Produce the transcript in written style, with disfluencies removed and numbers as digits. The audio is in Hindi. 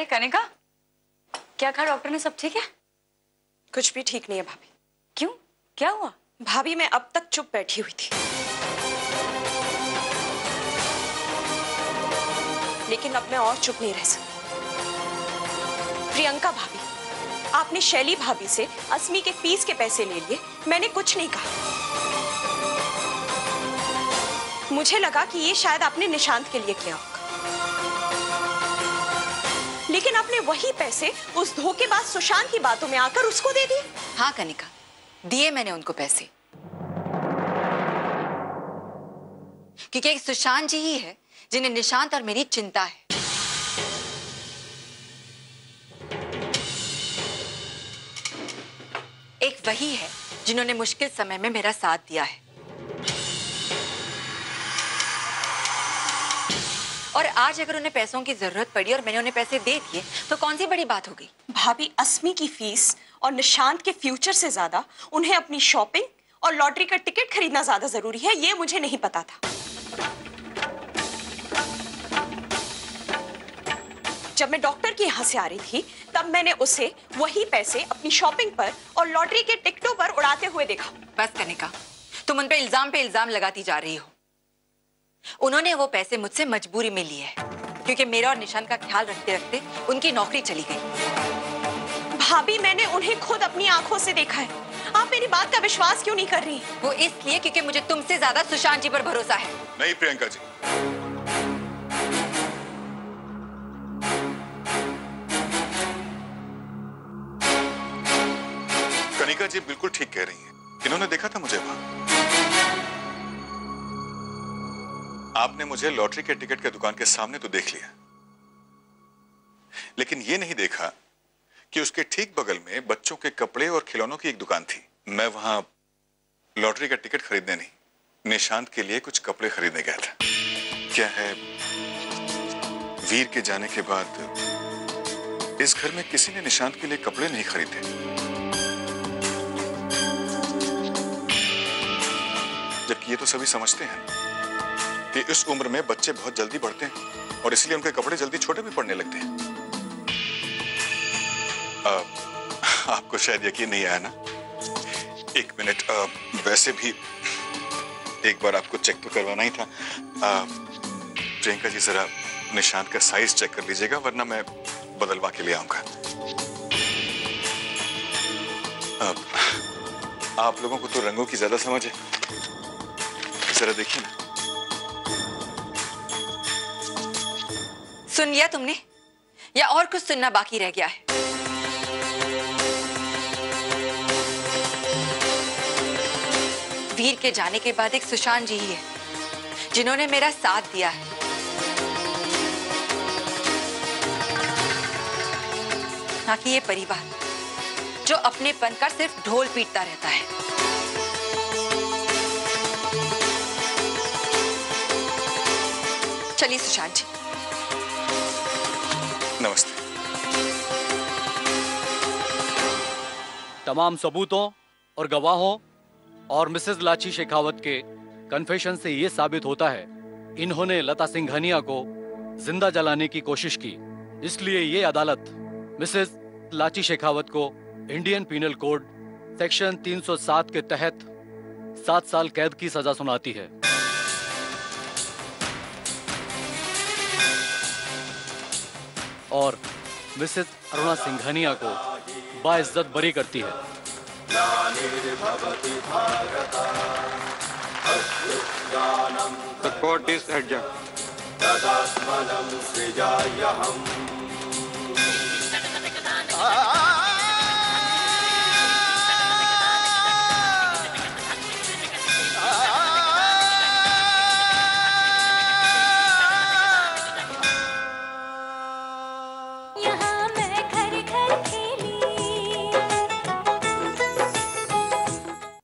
अरे कनिका, क्या कहा डॉक्टर ने? सब ठीक है? कुछ भी ठीक नहीं है भाभी। क्यों, क्या हुआ? भाभी मैं अब तक चुप बैठी हुई थी, लेकिन अब मैं और चुप नहीं रह सकती। प्रियंका भाभी, आपने शैली भाभी से अस्मी के फीस के पैसे ले लिए, मैंने कुछ नहीं कहा। मुझे लगा कि ये शायद आपने निशांत के लिए किया होगा, लेकिन आपने वही पैसे उस धोखेबाज सुशांत की बातों में आकर उसको दे दिए। हाँ कनिका, दिए मैंने उनको पैसे, क्योंकि एक सुशांत जी ही है जिन्हें निशांत और मेरी चिंता है। एक वही है जिन्होंने मुश्किल समय में मेरा साथ दिया है, और आज अगर उन्हें पैसों की जरूरत पड़ी और मैंने उन्हें पैसे दे दिए तो कौन सी बड़ी बात हो गई? भाभी, अस्मी की फीस और निशांत के फ्यूचर से ज्यादा उन्हें अपनी शॉपिंग और लॉटरी का टिकट खरीदना ज्यादा जरूरी है, ये मुझे नहीं पता था। जब मैं डॉक्टर के यहाँ से आ रही थी तब मैंने उसे वही पैसे अपनी शॉपिंग पर और लॉटरी के टिकटों पर उड़ाते हुए देखा। बस कनिका, तुम उन पे इल्जाम लगाती जा रही हो। उन्होंने वो पैसे मुझसे मजबूरी में लिए हैं, क्योंकि मेरा और निशान का ख्याल रखते रखते उनकी नौकरी चली गई। भाभी, मैंने उन्हें खुद अपनी आंखों से देखा है। आप मेरी बात का विश्वास क्यों नहीं कर रही? वो इसलिए क्योंकि मुझे तुमसे ज्यादा सुशांत जी पर भरोसा है। नहीं प्रियंका जी, कनिका जी बिल्कुल ठीक कह रही हैं। इन्होंने देखा था मुझे वहां। आपने मुझे लॉटरी के टिकट के दुकान के सामने तो देख लिया, लेकिन ये नहीं देखा कि उसके ठीक बगल में बच्चों के कपड़े और खिलौनों की एक दुकान थी। मैं वहां लॉटरी का टिकट खरीदने नहीं, निशांत के लिए कुछ कपड़े खरीदने गया था। क्या है, वीर के जाने के बाद इस घर में किसी ने निशांत के लिए कपड़े नहीं खरीदे। जबकि ये तो सभी समझते हैं कि इस उम्र में बच्चे बहुत जल्दी बढ़ते हैं और इसलिए उनके कपड़े जल्दी छोटे भी पड़ने लगते हैं। आपको शायद यकीन नहीं आया ना? एक मिनट, वैसे भी एक बार आपको चेक तो करवाना ही था। प्रियंका जी, जरा निशांत का साइज चेक कर लीजिएगा, वरना मैं बदलवा के ले आऊंगा। आप लोगों को तो रंगों की ज्यादा समझ है, जरा देखिए ना। सुन लिया तुमने, या और कुछ सुनना बाकी रह गया है? वीर के जाने के बाद एक सुशांत जी ही है जिन्होंने मेरा साथ दिया है। ना कि ये परिवार जो अपनेपन का सिर्फ ढोल पीटता रहता है। चलिए सुशांत जी। नमस्ते। तमाम सबूतों और गवाहों और मिसेस लाची शेखावत के कन्फेशन से यह साबित होता है इन्होंने लता सिंघानिया को जिंदा जलाने की कोशिश की। इसलिए ये अदालत मिसेस लाची शेखावत को इंडियन पीनल कोड सेक्शन 307 के तहत 7 साल कैद की सजा सुनाती है। और मिसेस अरुणा सिंघानिया को बाइज्जत बरी करती है। The court is adjourned.